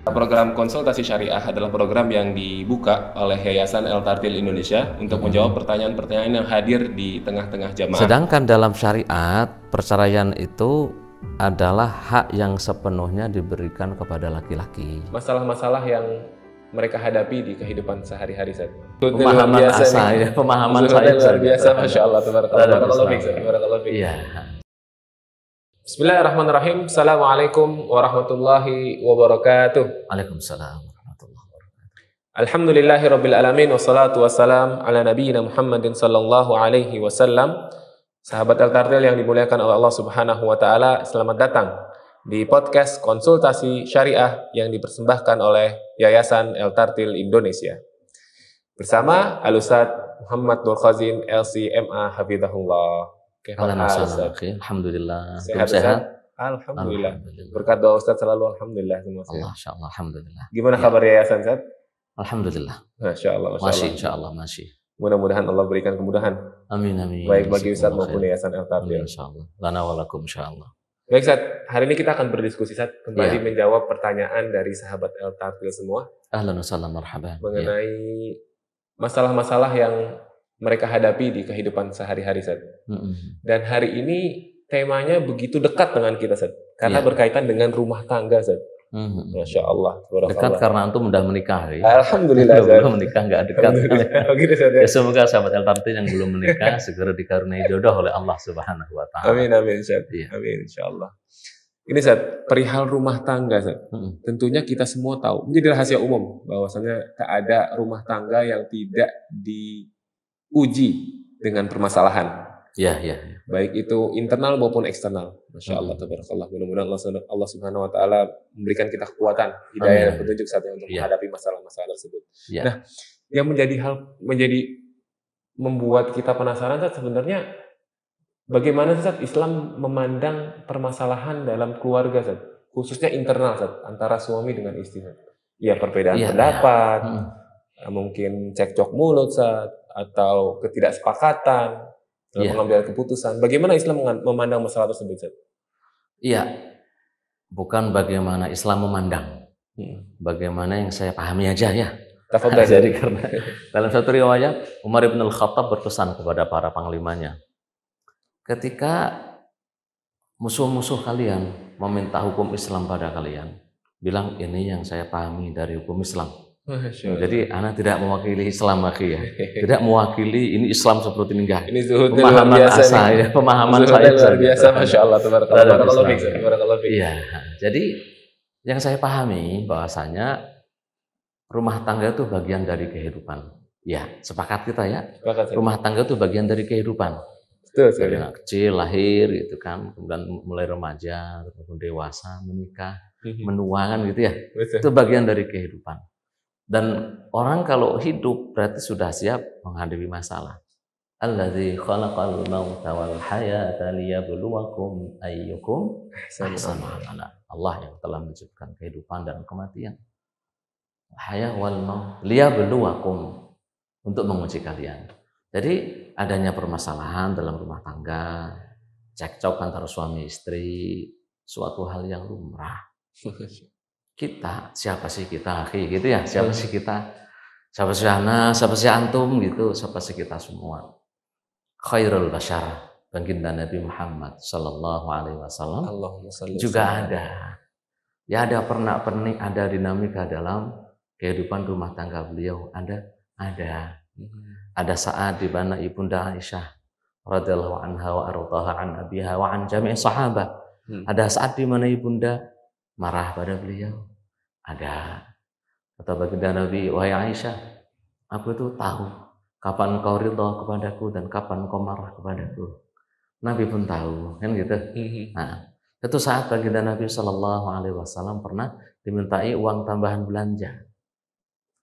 Program konsultasi syariah adalah program yang dibuka oleh Yayasan El-Tartil Indonesia untuk menjawab pertanyaan-pertanyaan yang hadir di tengah-tengah jamaah. Sedangkan dalam syariat, perceraian itu adalah hak yang sepenuhnya diberikan kepada laki-laki. Masalah-masalah yang mereka hadapi di kehidupan sehari-hari saja. Pemahaman saya, pemahaman saya luar biasa, masya Allah, tabarakallah. Iya. Bismillahirrahmanirrahim. Assalamualaikum warahmatullahi wabarakatuh. Waalaikumsalam warahmatullahi wabarakatuh. Alhamdulillahirabbil alamin wassalatu wassalam ala nabiyyina Muhammadin sallallahu alaihi wasallam. Sahabat El-Tartil yang dimuliakan oleh Allah Subhanahu wa taala, selamat datang di podcast konsultasi syariah yang dipersembahkan oleh Yayasan El-Tartil Indonesia. Bersama Al-Ustadz Muhammad Nur Khazin LCMA Hafizahullah. Alhamdulillah. Sehat? Alhamdulillah. Berkat doa Ustadz selalu alhamdulillah semua. Insyaallah, alhamdulillah. Gimana kabar Yayasan, Ustadz? Alhamdulillah. Masya Allah. Masih insyaallah masih. Mudah-mudahan Allah berikan kemudahan. Amin amin. Baik bagi Ustadz maupun Yayasan El-Tartil. Insyaallah. Lana walakum insyaallah. Baik Ustadz, hari ini kita akan berdiskusi Ustadz kembali menjawab pertanyaan dari sahabat El-Tartil semua. Ahlan wa sahlan marhaban. Mengenai masalah-masalah yang mereka hadapi di kehidupan sehari-hari Ustadz. Dan hari ini temanya begitu dekat dengan kita Ustadz, karena berkaitan dengan rumah tangga Ustadz. Masya Allah. Dekat karena antum udah menikah ya. Alhamdulillah. Belum menikah nggak dekat. Begitu Ustadz. Ya, semoga sahabat El-Tartil yang belum menikah segera dikaruniai jodoh oleh Allah Subhanahu wa taala. Amin amin Ustadz. Amin insyaallah. Ini Ustadz, perihal rumah tangga Ustadz. Tentunya kita semua tahu, menjadi rahasia umum bahwasanya tak ada rumah tangga yang tidak diuji dengan permasalahan. Ya. Baik itu internal maupun eksternal. Masya Allah, tabarakallah. Mudah-mudahan Allah Subhanahu wa taala memberikan kita kekuatan, hidayah dan petunjuk saatnya untuk menghadapi masalah-masalah tersebut. Nah, yang membuat kita penasaran Ustadz, sebenarnya bagaimana Ustadz Islam memandang permasalahan dalam keluarga Ustadz, khususnya internal Ustadz, antara suami dengan istri Ustadz. Ya, perbedaan pendapat, mungkin cekcok mulut Ustadz, atau ketidaksepakatan dalam pengambilan keputusan. Bagaimana Islam memandang masalah tersebut Ustadz? Iya. Bukan bagaimana Islam memandang. Bagaimana yang saya pahami aja ya. Jadi karena dalam satu riwayat Umar bin Al-Khattab berpesan kepada para panglimanya, ketika musuh-musuh kalian meminta hukum Islam pada kalian, bilang ini yang saya pahami dari hukum Islam. Jadi anak tidak mewakili Islam ya. Tidak mewakili ini Islam seperti ini enggak. Ini pemahaman saya, pemahaman saya luar biasa, masya Allah, tabarakallah. Iya. Jadi yang saya pahami bahwasanya rumah tangga itu bagian dari kehidupan. Ya, sepakat kita ya. Rumah tangga itu bagian dari kehidupan. Dari anak kecil lahir gitu kan, kemudian mulai remaja, kemudian dewasa, menikah, menua kan gitu ya. Itu bagian dari kehidupan. Dan orang kalau hidup berarti sudah siap menghadapi masalah. Alladzi khalaqal mauta wal hayata liyabluwakum ayyukum ahsanu amala. Allah yang telah menciptakan kehidupan dan kematian. Haya wal maut liyabluwakum, untuk menguji kalian. Jadi adanya permasalahan dalam rumah tangga, cekcok antara suami istri, suatu hal yang lumrah. Kita, siapa sih kita, gitu ya, siapa sih kita, siapa sih ana, siapa sih antum gitu, siapa sih kita semua. Khairul bashar, baginda Nabi Muhammad sallallahu alaihi wasallam juga ada. Ya ada pernak-pernik, ada dinamika dalam kehidupan rumah tangga beliau, ada. Ada saat di mana Ibunda Aisyah radhiyallahu anha wa ardhaha an abiha wa an jami'i sahabat. Ada saat di mana Ibunda marah pada beliau. Ada. Kata baginda Nabi, wahai Aisyah, aku itu tahu kapan kau ridha kepadaku dan kapan kau marah kepadaku. Nabi pun tahu, kan gitu. Nah, itu saat baginda Nabi Shallallahu Alaihi Wasallam pernah dimintai uang tambahan belanja.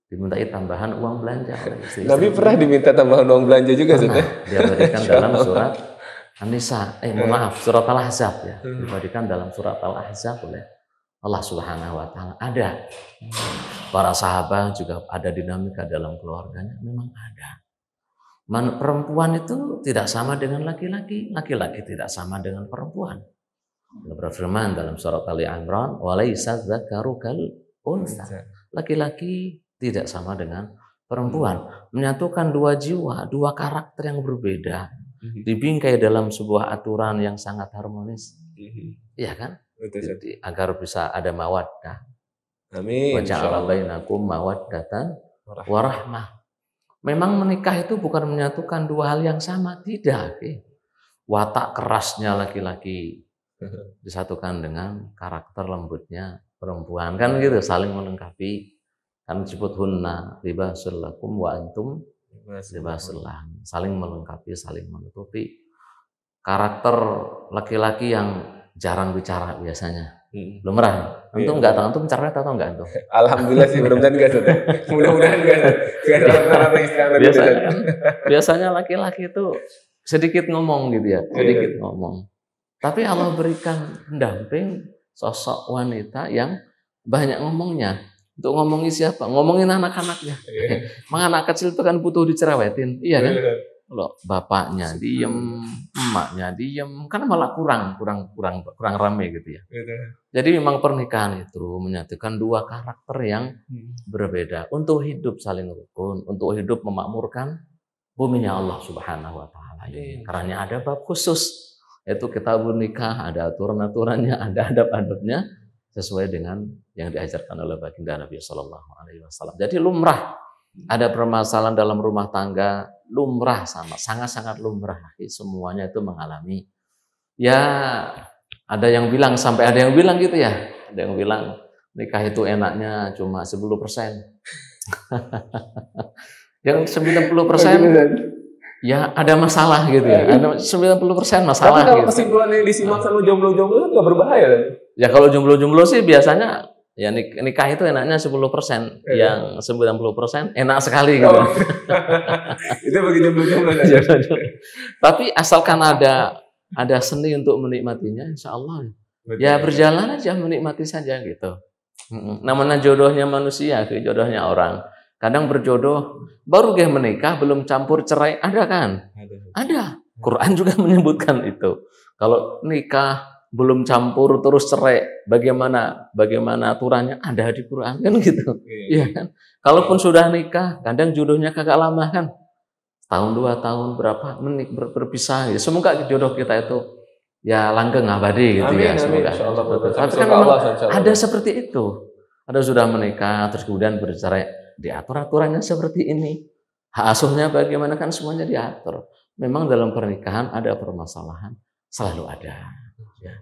Dimintai tambahan uang belanja. Nabi pernah diminta tambahan uang belanja juga, pernah. Dia berikan dalam surat An-Nisa, surat Al-Ahzab ya. Diberikan dalam surat Al-Ahzab oleh Allah Subhanahu wa taala. Ada. Para sahabat juga ada dinamika dalam keluarganya, memang ada. Perempuan itu tidak sama dengan laki-laki, laki-laki tidak sama dengan perempuan. Allah berfirman dalam surat Ali Imran, "Walaysa dzakaru kal unsa. Laki-laki tidak sama dengan perempuan. Menyatukan dua jiwa, dua karakter yang berbeda, dibingkai dalam sebuah aturan yang sangat harmonis. Iya kan? Jadi, agar bisa ada mawaddah. Amin. Wa ja'ala bainakum mawaddatan wa rahmah. Memang menikah itu bukan menyatukan dua hal yang sama, tidak. Watak kerasnya laki-laki disatukan dengan karakter lembutnya perempuan, kan gitu, saling melengkapi. Kan disebut hunna libasul lakum wa antum libasul lahum, saling melengkapi, saling menutupi. Karakter laki-laki yang jarang bicara biasanya. Lumrah. Antum enggak tahu, antum bicara atau enggak antum? Alhamdulillah sih, mudah-mudahan enggak sudah. Mudah-mudahan enggak. Biasanya laki-laki itu sedikit ngomong gitu ya, sedikit ngomong. Tapi Allah berikan pendamping sosok wanita yang banyak ngomongnya. Untuk ngomongin siapa? Ngomongin anak-anaknya. Anak kecil itu kan butuh dicerewetin, iya kan? Kalau bapaknya diem, emaknya diem, kan malah kurang rame gitu ya. Jadi memang pernikahan itu menyatukan dua karakter yang berbeda untuk hidup saling rukun, untuk hidup memakmurkan buminya Allah Subhanahu wa taala ini. Karena ada bab khusus, yaitu kitabun nikah, ada aturan-aturannya, ada adab-adabnya sesuai dengan yang diajarkan oleh baginda Nabi Shallallahu Alaihi Wasallam. Jadi lumrah ada permasalahan dalam rumah tangga, lumrah sama sangat-sangat lumrah. Semuanya itu mengalami. Ya ada yang bilang, sampai ada yang bilang gitu ya, ada yang bilang nikah itu enaknya cuma 10%. Yang 90% ya ada masalah gitu ya. Ada 90% masalah. Tapi kalau gitu. kesimpulannya disimak sama jomblo-jomblo itu nggak berbahaya kan? Ya kalau jomblo-jomblo sih biasanya ya nikah itu enaknya 10%, yang 90% enak sekali gitu. Itu bagi jomblo-jomblo. Tapi asalkan ada seni untuk menikmatinya, insya Allah. Ya berjalan aja, menikmati saja gitu. Namanya jodohnya manusia, jodohnya orang. Kadang berjodoh baru dia menikah belum campur cerai, ada kan? Ada. Quran juga menyebutkan itu. Kalau nikah belum campur terus cerai, bagaimana aturannya? Ada di Quran kan gitu. Iya kan? Kalaupun sudah nikah, kadang jodohnya kagak lama kan. Tahun 2 tahun berapa menit berpisah gitu. Semoga jodoh kita itu ya langgeng abadi gitu. Amin, ya. Semoga. Tapi kan memang ada seperti itu. Ada sudah menikah terus kemudian bercerai, diatur aturannya seperti ini. Hak asuhnya bagaimana kan semuanya diatur. Memang dalam pernikahan ada permasalahan, selalu ada. Ya.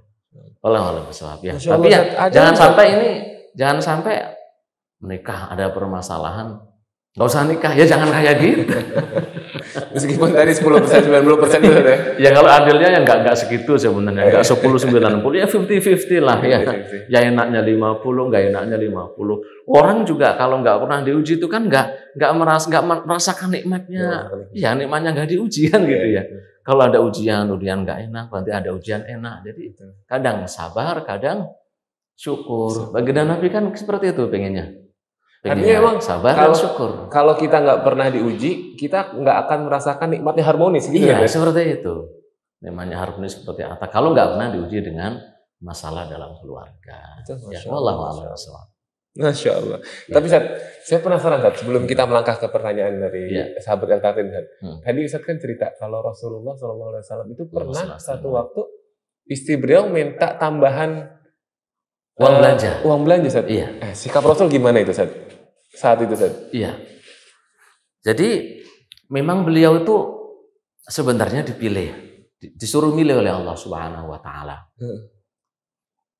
Allah besar ya. Tapi ya jangan sampai menikah ada permasalahan, nggak usah nikah ya, jangan kayak gitu. Meskipun tadi 10% 90% itu ya. Ya kalau adilnya ya nggak segitu sebenarnya, nggak 10-90 ya 50-50 lah ya. Ya enaknya 50, nggak enaknya 50. Orang juga kalau nggak pernah diuji itu kan nggak merasakan nikmatnya. Ya nikmatnya nggak diuji kan gitu ya. Kalau ada ujian nggak enak, nanti ada ujian enak. Jadi kadang sabar, kadang syukur. Baginda Nabi kan seperti itu pengennya. Artinya emang sabar dan syukur. Kalau kita nggak pernah diuji, kita nggak akan merasakan nikmatnya harmonis. Gitu iya, kan? Seperti itu. Namanya harmonis seperti apa? Kalau nggak pernah diuji dengan masalah dalam keluarga. Ya, wallahu a'lam. Masya Allah. Ya. Tapi saya penasaran sebelum kita melangkah ke pertanyaan dari sahabat El Tatin. Tadi Ustaz kan cerita kalau Rasulullah SAW itu pernah satu waktu istri beliau minta tambahan uang belanja. Uang belanja Ustaz. Iya. Sikap Rasul gimana itu Ustaz? Saat itu Ustaz? Iya. Jadi memang beliau itu sebenarnya disuruh milih oleh Allah Subhanahu wa taala.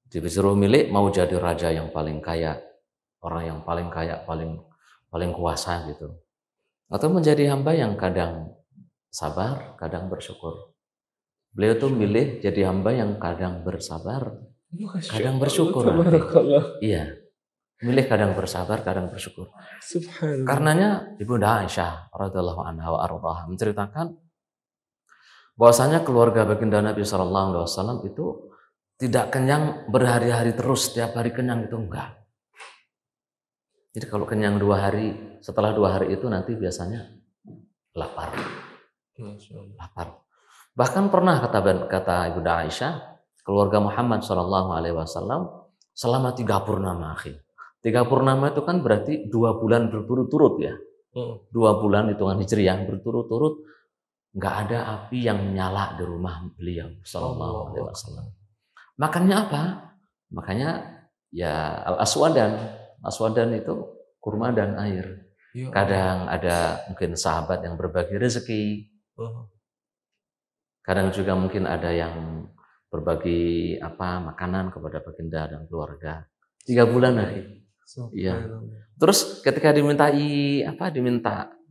Disuruh milih mau jadi raja yang paling kaya, orang yang paling kaya, paling kuasa gitu. Atau menjadi hamba yang kadang sabar, kadang bersyukur. Beliau tuh milih jadi hamba yang kadang bersabar, kadang bersyukur. Iya. Milih kadang bersabar, kadang bersyukur. Subhanallah. Karenanya Ibunda Aisyah radhiyallahu anha wa ardhaha menceritakan bahwasanya keluarga baginda Nabi sallallahu alaihi wasallam itu tidak kenyang berhari-hari terus, setiap hari kenyang itu enggak. Jadi kalau kenyang 2 hari, setelah 2 hari itu nanti biasanya lapar. Lapar. Bahkan pernah kata Ibunda Aisyah, keluarga Muhammad sallallahu alaihi wasallam selama 3 purnama, 3 purnama itu kan berarti 2 bulan berturut-turut ya. 2 bulan hitungan Hijriah berturut-turut nggak ada api yang menyala di rumah beliau sallallahu alaihi wasallam. Makannya apa? Makanya ya al-aswadan itu kurma dan air. Kadang ada mungkin sahabat yang berbagi rezeki. Kadang juga mungkin ada yang berbagi makanan kepada baginda dan keluarga. 3 bulan lagi. Iya. Terus ketika diminta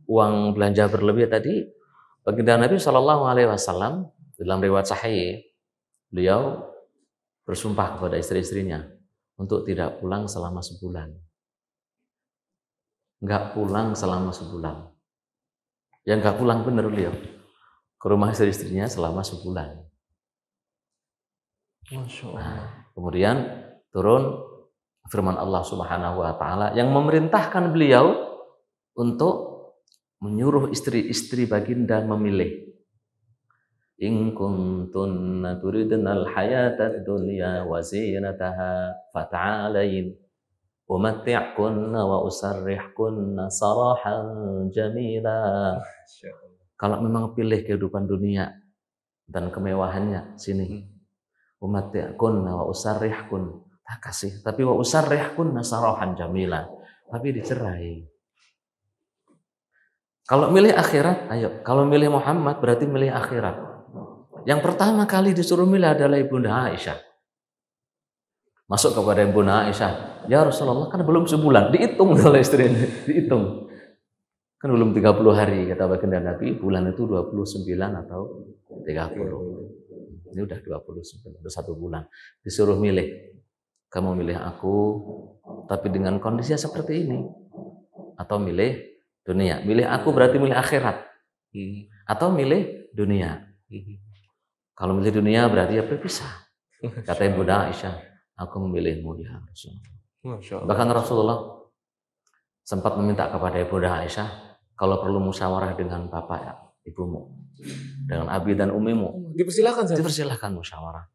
uang belanja berlebih tadi, baginda Nabi Shallallahu Alaihi Wasallam dalam riwayat Sahih, beliau bersumpah kepada istri-istrinya untuk tidak pulang selama sebulan. Nggak pulang selama sebulan. Yang nggak pulang benar beliau ke rumah istri-istrinya selama sebulan. Masya Allah. Nah, kemudian turun firman Allah Subhanahu Wa Taala yang memerintahkan beliau untuk menyuruh istri-istri baginda memilih. In kuntunna turidnal hayatad dunya wa zinataha fata'alain umatti'kunna wa usarrihkunna sarahan jamila. Kalau memang pilih kehidupan dunia dan kemewahannya, sini. Umatti'kunna wa usarrihkunna, tak kasih, tapi wa usarrihkunna sarahan jamila, tapi dicerai. Kalau milih akhirat, ayo. Kalau milih Muhammad berarti milih akhirat. Yang pertama kali disuruh milih adalah Ibunda Aisyah. Masuk kepada Ibunda Aisyah, ya Rasulullah, kan belum sebulan, dihitung oleh istri ini, dihitung. Kan belum 30 hari, kata baginda Nabi, bulan itu 29 atau 30. Ini udah 29, udah 1 bulan. Disuruh milih. Kamu milih aku, tapi dengan kondisi seperti ini. Atau milih dunia. Milih aku berarti milih akhirat. Atau milih dunia. Kalau milih dunia berarti ya berpisah. Kata Ibunda Aisyah, aku memilihmu ya Rasulullah. Bahkan Rasulullah sempat meminta kepada Ibunda Aisyah, kalau perlu musyawarah dengan bapak ya, ibumu, dengan abi dan umimu, dipersilakan musyawarah.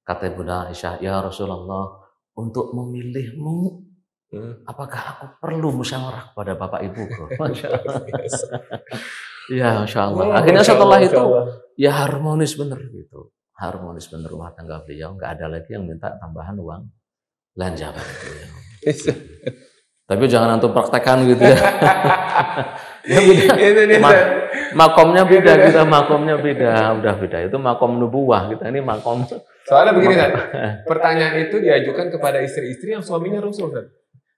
Kata Ibunda Aisyah, ya Rasulullah, untuk memilihmu, apakah aku perlu musyawarah kepada bapak ibuku? Masya Allah. Ya, Masya Allah. Akhirnya setelah itu, ya harmonis bener gitu. Harmonis bener rumah tangga beliau. Nggak ada lagi yang minta tambahan uang belanja beliau. Tapi jangan antum praktekkan gitu ya. Makomnya beda, kita makomnya beda. Udah beda, itu makom nubuwah. Kita ini makom. Soalnya begini kan, pertanyaan itu diajukan kepada istri-istri yang suaminya Rasul kan.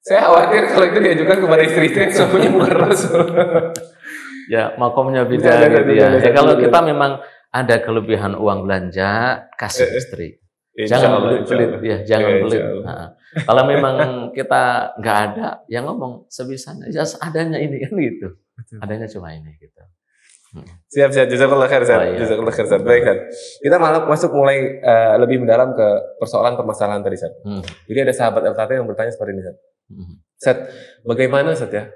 Saya khawatir kalau itu diajukan kepada istri-istri yang suaminya bukan Rasul. Ya, makomnya beda gitu ya. Ya kalau kita memang ada kelebihan uang belanja, kasih istri. Jangan pelit ya, jangan pelit. Nah, kalau memang kita nggak ada, ya ngomong sebisanya, ya adanya ini kan gitu. Adanya cuma ini gitu. Siap, jazakallah khair, jazakallah khair. Baik kan. Kita malah mulai lebih mendalam ke persoalan permasalahan tadi, Sat. Jadi ada sahabat LKT yang bertanya seperti ini, Sat. Sat, bagaimana Sat ya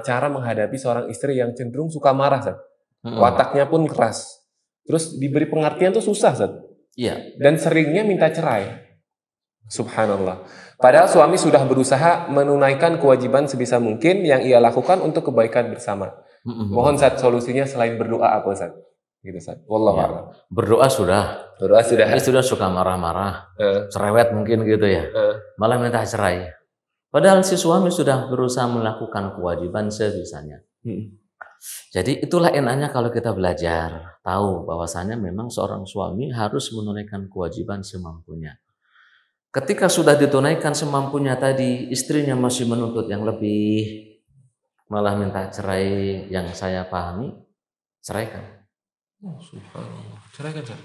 cara menghadapi seorang istri yang cenderung suka marah, Sat? Wataknya pun keras. Terus diberi pengertian tuh susah, Sat. Iya. Dan seringnya minta cerai. Subhanallah. Padahal suami sudah berusaha menunaikan kewajiban sebisa mungkin yang ia lakukan untuk kebaikan bersama. Mohon Sat solusinya selain berdoa apa Sat? Gitu Sat. Wallahu a'lam. Berdoa sudah. Ini sudah suka marah-marah. Cerewet mungkin gitu ya. Malah minta cerai. Padahal si suami sudah berusaha melakukan kewajiban sebisanya. Jadi itulah enaknya kalau kita belajar. Tahu bahwasanya memang seorang suami harus menunaikan kewajiban semampunya. Ketika sudah ditunaikan semampunya tadi, istrinya masih menuntut yang lebih, malah minta cerai, yang saya pahami, ceraikan. Oh, subhanallah. Ceraikan, Sat.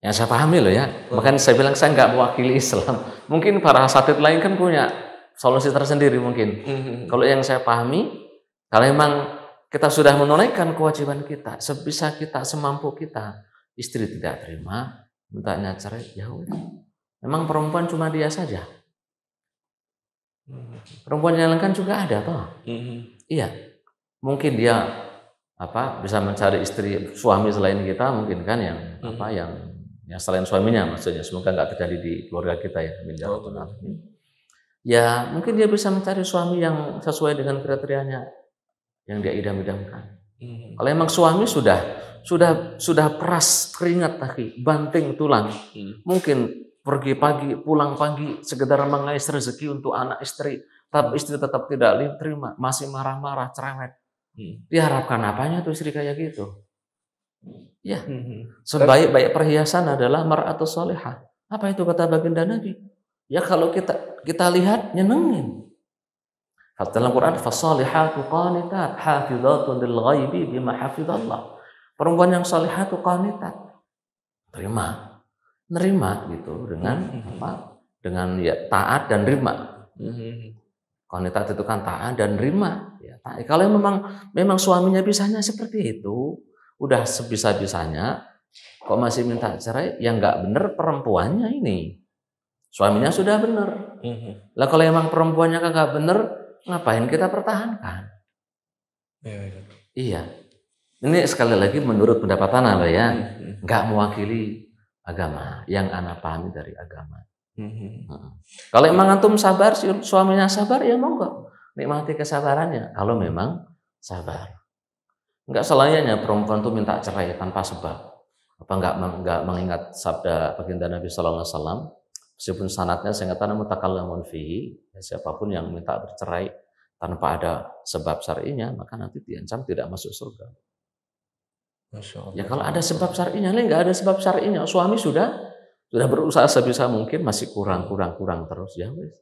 Yang saya pahami loh ya. Makanya saya bilang saya nggak mewakili Islam. Mungkin para asatidz lain kan punya solusi tersendiri mungkin. Kalau yang saya pahami, kalau memang kita sudah menunaikan kewajiban kita, sebisa kita, semampu kita, istri tidak terima, mintanya cerai, ya udah. Memang perempuan cuma dia saja. Perempuan yang lain kan juga ada toh. Iya. Mungkin dia bisa mencari suami selain kita, mungkin kan yang yang selain suaminya maksudnya. Semoga nggak terjadi di keluarga kita ya. Ya mungkin dia bisa mencari suami yang sesuai dengan kriterianya yang dia idam-idamkan. Kalau emang suami sudah peras keringat kaki, banting tulang, mungkin pergi pagi, pulang pagi, sekedar mengais rezeki untuk anak istri, tapi istri tetap tidak terima, masih marah-marah, cerewet. Diharapkan apanya tuh istri kayak gitu? Ya, sebaik-baik perhiasan adalah mar'atus solihah. Apa itu kata baginda Nabi? Ya kalau kita lihat nyenengin. Dalam Quran fasalihatu qanitat hafizatun lil ghaibi bima hafizallah. Perempuan yang salihatu qanitat. Nerima gitu dengan apa? Dengan ya taat dan rima. Qanitat itu kan taat dan rima. Ya, kalau memang suaminya bisanya seperti itu, udah sebisa-bisanya kok masih minta cerai, ya nggak bener perempuannya ini. Suaminya sudah benar. Lah kalau emang perempuannya kagak benar, ngapain kita pertahankan? Iya. Ini sekali lagi menurut pendapat Ana ya, nggak mewakili agama yang Ana pahami dari agama. Kalau emang antum sabar, suaminya sabar, ya monggo nikmati kesabarannya. Kalau memang sabar, nggak selayaknya perempuan tuh minta cerai tanpa sebab. Apa nggak mengingat sabda baginda Nabi Sallallahu Alaihi Wasallam? Meskipun sanadnya saya katakan mutakallamun fihi, siapapun yang minta bercerai tanpa ada sebab syar'inya, maka nanti diancam tidak masuk surga. Ya kalau ada sebab syar'inya, nggak ada sebab syar'inya, suami sudah berusaha sebisa mungkin masih kurang terus ya wes.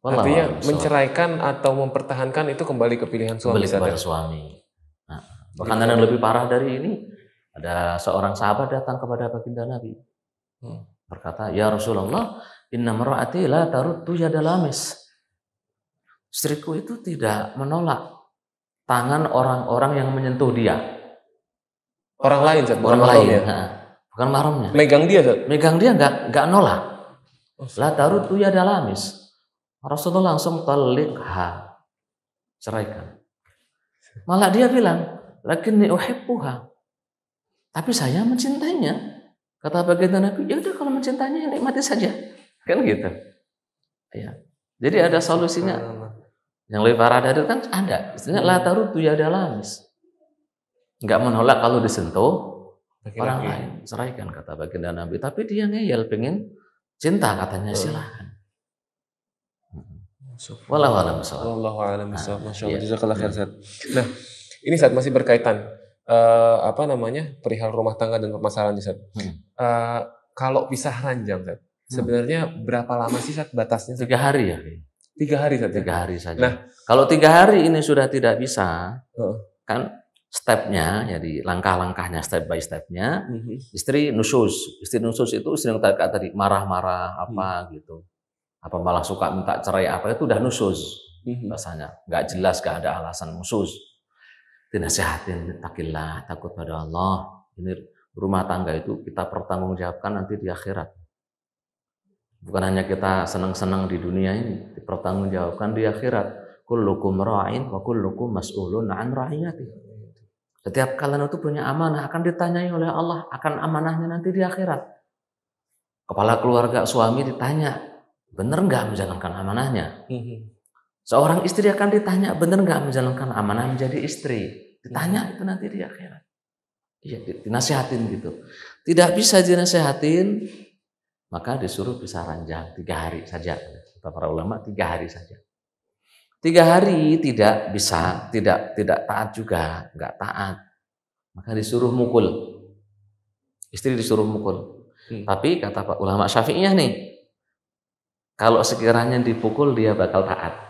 Artinya menceraikan atau mempertahankan itu kembali ke pilihan suami. Kembali kepada suami. Nah, bahkan yang lebih parah dari ini, ada seorang sahabat datang kepada baginda Nabi. Berkata, ya Rasulullah, inna mar'ati la taruddu yada lamis. Istriku itu tidak menolak tangan orang-orang yang menyentuh dia. Orang lain, orang lain, bukan mahramnya. Megang dia, Megang dia nggak nolak. La taruddu yada lamis. Rasulullah langsung talikha, ceraikan. Malah dia bilang, lakinni uhibbuha. Tapi saya mencintainya. Kata baginda Nabi, ya udah kalau mencintainya nikmati saja, kan gitu. Ya. Jadi ada solusinya. Yang lebih parah dari itu kan ada. Istilahnya la taruddu yada lamis. Enggak menolak kalau disentuh orang lain, ceraikan kata baginda Nabi. Tapi dia ngeyel, pengen cinta katanya, silahkan. Wallahu a'lam bishawab. Wallahu a'lam bishawab. Masyaallah, jazakallahu khair. Nah, ini saat masih berkaitan perihal rumah tangga dan permasalahan di saat. Kalau pisah ranjang, Zat, sebenarnya berapa lama sih Zat batasnya? 3 hari ya. 3 hari Zat. 3 hari saja. Nah, kalau 3 hari ini sudah tidak bisa, kan stepnya, jadi langkah-langkahnya step by stepnya, istri nusyuz. Istri nusyuz itu istri yang tadi marah-marah apa gitu, apa malah suka minta cerai apa, itu udah nusyuz rasanya, nggak jelas, nggak ada alasan nusyuz. Dinasihatin, takillah, takut pada Allah. Ini rumah tangga itu kita pertanggungjawabkan nanti di akhirat. Bukan hanya kita senang-senang di dunia ini, dipertanggungjawabkan di akhirat. Kullukum ra'in wa kullukum mas'ulun 'an ra'iyati. Setiap kalian itu punya amanah, akan ditanyai oleh Allah akan amanahnya nanti di akhirat. Kepala keluarga suami ditanya, benar nggak menjalankan amanahnya? Seorang istri akan ditanya, benar nggak menjalankan amanah menjadi istri? Ditanya itu nanti di akhirat. Iya, dinasihatin gitu. Tidak bisa dinasihatin, maka disuruh pisah ranjang 3 hari saja. Kata para ulama 3 hari saja. 3 hari tidak bisa, tidak taat juga, nggak taat, maka disuruh mukul. Istri disuruh mukul. Tapi kata Pak ulama Syafi'iyah nih, kalau sekiranya dipukul dia bakal taat.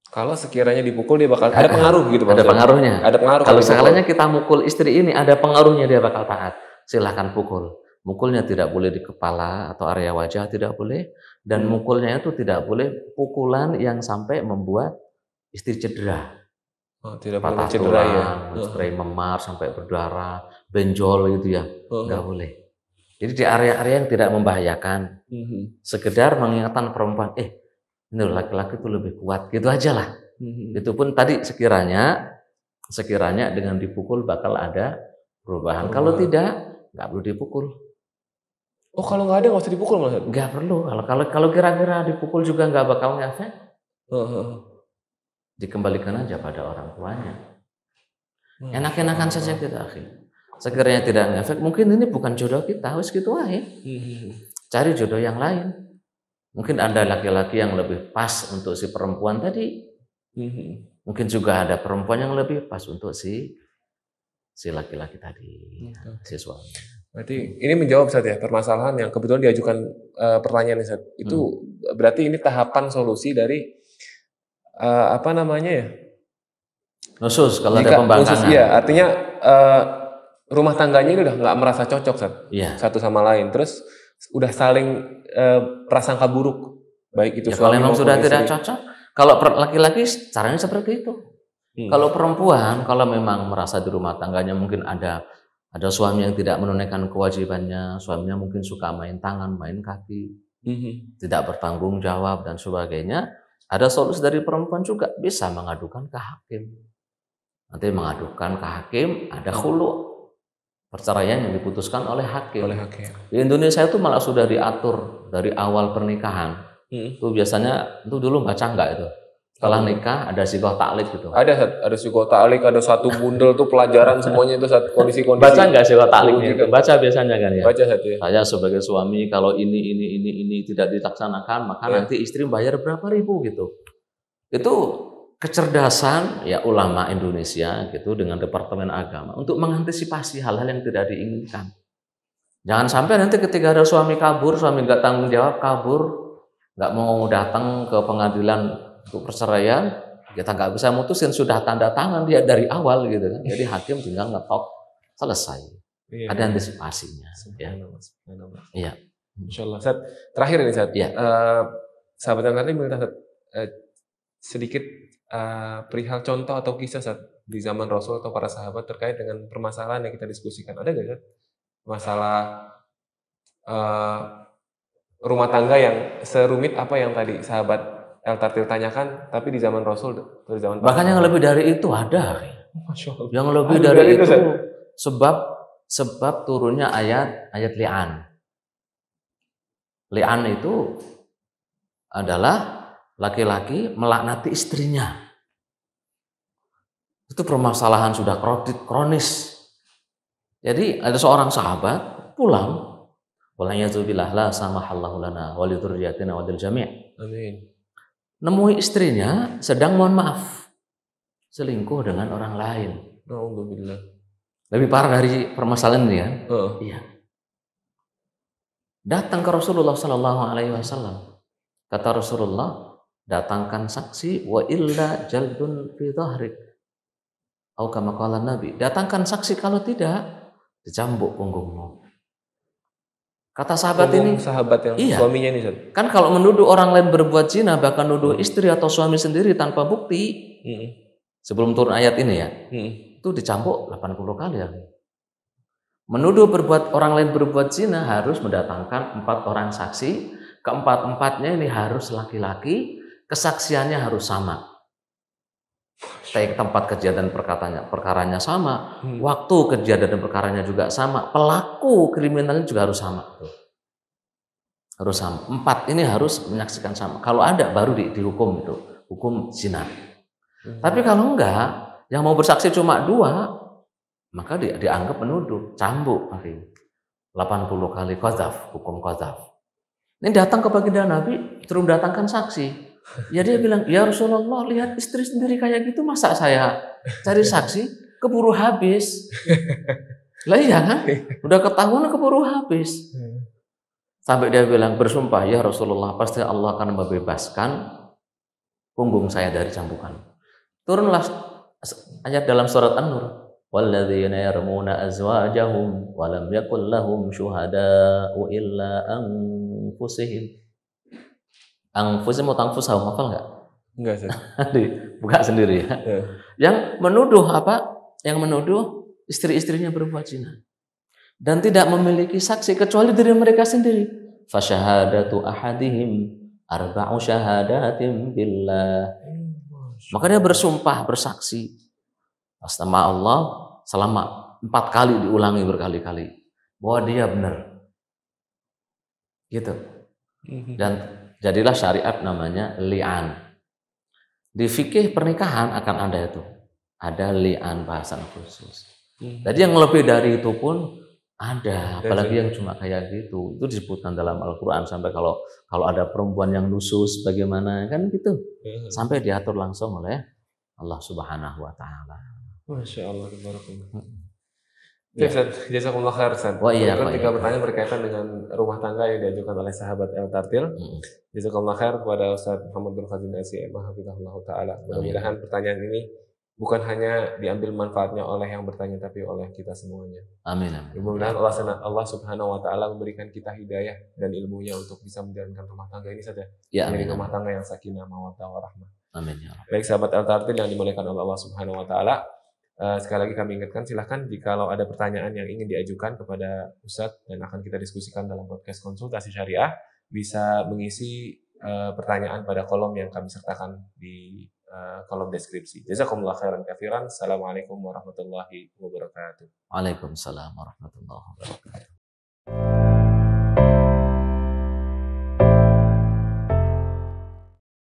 Kalau sekiranya dipukul dia bakal ada pengaruh gitu, Ada pengaruhnya. Ada pengaruh. Kalau sekiranya kita mukul istri ini ada pengaruhnya, dia bakal taat. Silahkan pukul. Mukulnya tidak boleh di kepala atau area wajah, tidak boleh. Dan mukulnya itu tidak boleh pukulan yang sampai membuat istri cedera. Tidak patah boleh cedera tulang, ya. Spray memar sampai berdarah, benjol gitu ya. Nggak boleh. Jadi di area-area yang tidak membahayakan. Sekedar mengingatkan perempuan, ini laki-laki itu lebih kuat, gitu aja lah. Itu pun tadi sekiranya dengan dipukul bakal ada perubahan. Kalau tidak, nggak perlu dipukul. Oh, kalau nggak ada nggak usah dipukul Mas? Nggak perlu. Kalau kira-kira dipukul juga nggak bakal ngefek. Dikembalikan aja pada orang tuanya. Enak-enakan saja kita, akhi. Sekiranya tidak ngefek, mungkin ini bukan jodoh kita, wis gitu aja. Cari jodoh yang lain. Mungkin ada laki-laki yang lebih pas untuk si perempuan tadi. Mungkin juga ada perempuan yang lebih pas untuk si laki-laki tadi, si suami. Berarti ini menjawab Ustaz ya permasalahan yang kebetulan diajukan pertanyaan Ustaz. Itu berarti ini tahapan solusi dari apa namanya ya? Nusus kalau ada pembangkangan. Iya, artinya rumah tangganya ini udah nggak merasa cocok satu sama lain. Terus udah saling prasangka buruk, baik itu suami maupun istri. Kalau sudah tidak cocok, kalau laki-laki caranya seperti itu. Kalau perempuan, kalau memang merasa di rumah tangganya mungkin ada suami yang tidak menunaikan kewajibannya, suaminya mungkin suka main tangan, main kaki, tidak bertanggung jawab dan sebagainya, ada solusi dari perempuan juga, bisa mengadukan ke hakim. Nanti mengadukan ke hakim, ada khulu, perceraian yang diputuskan oleh hakim. Di Indonesia itu malah sudah diatur dari awal pernikahan. Itu biasanya, itu dulu baca enggak itu? Setelah nikah ada sigoh taklik gitu. Ada sigoh taklik, ada satu bundel tuh pelajaran semuanya itu kondisi-kondisi. Baca enggak sigoh takliknya itu? Baca biasanya kan ya. Baca satu ya. Saya sebagai suami kalau ini tidak dilaksanakan, maka nanti istri bayar berapa ribu gitu. Itu kecerdasan ya ulama Indonesia gitu dengan Departemen Agama untuk mengantisipasi hal-hal yang tidak diinginkan. Jangan sampai nanti ketika ada suami kabur, suami nggak tanggung jawab kabur, nggak mau datang ke pengadilan untuk perceraian, kita nggak bisa mutusin, sudah tanda tangan dia dari awal gitu kan. Jadi hakim tinggal ngetok selesai. Iya, ada antisipasinya. Iya. Insyaallah. Ustaz, terakhir ini Ustaz. Iya. Sahabat yang tadi minta sedikit perihal contoh atau kisah Ustaz di zaman Rasul atau para sahabat terkait dengan permasalahan yang kita diskusikan. Ada nggak Ustaz? Masalah rumah tangga yang serumit apa yang tadi sahabat El-Tartil tanyakan, tapi di zaman Rasul, di zaman bahkan yang lebih dari itu ada. Masya Allah. Yang lebih dari itu sebab turunnya ayat li'an. Li'an itu adalah laki-laki melaknati istrinya. Itu permasalahan sudah kronis. Jadi ada seorang sahabat pulang, walayyazubillah la samahallahu lana wa li dzurriyyatina wa lil jami'. Amin. Nemui istrinya sedang mohon maaf selingkuh dengan orang lain. Alhamdulillah. Lebih parah dari permasalahan ini kan? Iya. Datang ke Rasulullah Sallallahu Alaihi Wasallam. Kata Rasulullah, datangkan saksi wa illa jaldun fi dhahrik. Atau kama qala Nabi, datangkan saksi, kalau tidak dicambuk punggungmu. Kata sahabat ini, sahabat yang suaminya ini, kan kalau menuduh orang lain berbuat zina, bahkan nuduh istri atau suami sendiri tanpa bukti, sebelum turun ayat ini ya, itu dicambuk 80 kali ya. Menuduh orang lain berbuat zina harus mendatangkan 4 orang saksi, keempat-empatnya ini harus laki-laki, kesaksiannya harus sama. Tempat kejadian perkaranya sama, waktu kejadian dan perkaranya juga sama, pelaku kriminalnya juga harus sama. Harus sama. 4 ini harus menyaksikan sama. Kalau ada baru dihukum itu, hukum zina. Tapi kalau enggak, yang mau bersaksi cuma 2, maka dianggap menuduh, cambuk 80 kali qadzaf, hukum qadzaf. Ini datang ke baginda Nabi, terus datangkan saksi. Ya dia bilang, ya Rasulullah, lihat istri sendiri kayak gitu, masa saya cari saksi, keburu habis. Lah iya kan? Udah ketahuan keburu habis. Sampai dia bilang, bersumpah, ya Rasulullah, pasti Allah akan membebaskan punggung saya dari cambukan. Turunlah ayat dalam surat An-Nur. وَالَّذِينَ يَرْمُونَ أَزْوَاجَهُمْ وَلَمْ يَكُنْ لَهُمْ شُهَدَاءُ إِلَّا أَنفُسِهِمْ. Anfusihim atau anfusahum, hafal nggak? Enggak sih. Buka sendiri ya. Yang menuduh apa? Yang menuduh istri-istrinya berbuat zina dan tidak memiliki saksi kecuali diri mereka sendiri. Fasyahadatu ahadihim arba'u syahadatin billah. Maka dia bersumpah, bersaksi atas nama Allah selama 4 kali, diulangi berkali-kali bahwa dia benar. Gitu. Dan jadilah syariat namanya li'an. Di fikih pernikahan akan ada itu. Ada li'an bahasan khusus. Jadi yang lebih dari itu pun ada, apalagi yang cuma kayak gitu. Itu disebutkan dalam Al-Quran sampai kalau ada perempuan yang nusus bagaimana kan gitu. Sampai diatur langsung oleh Allah Subhanahu wa taala. Masya Allah, jazakumullah khair, Ustaz. Berikut 3 pertanyaan berkaitan dengan rumah tangga yang diajukan oleh sahabat El Tartil. Jazakumullah khair kepada Ustaz Muhammad bin Khazin Al-Siyamah hafizahullah taala. Mudah-mudahan pertanyaan ini bukan hanya diambil manfaatnya oleh yang bertanya, tapi oleh kita semuanya. Amin. Mudah-mudahan Allah Subhanahu wa taala memberikan kita hidayah dan ilmunya untuk bisa menjalankan rumah tangga ini saja. Menjadi rumah tangga yang sakinah, mawaddah, warahmah. Amin. Baik sahabat Al-Tartil yang dimuliakan oleh Allah Subhanahu wa taala. Sekali lagi kami ingatkan, silahkan jikalau ada pertanyaan yang ingin diajukan kepada Ustadz dan akan kita diskusikan dalam podcast konsultasi syariah, bisa mengisi pertanyaan pada kolom yang kami sertakan di kolom deskripsi. Jazakumullah khairan katsiran. Assalamualaikum warahmatullahi wabarakatuh. Waalaikumsalam warahmatullahi wabarakatuh.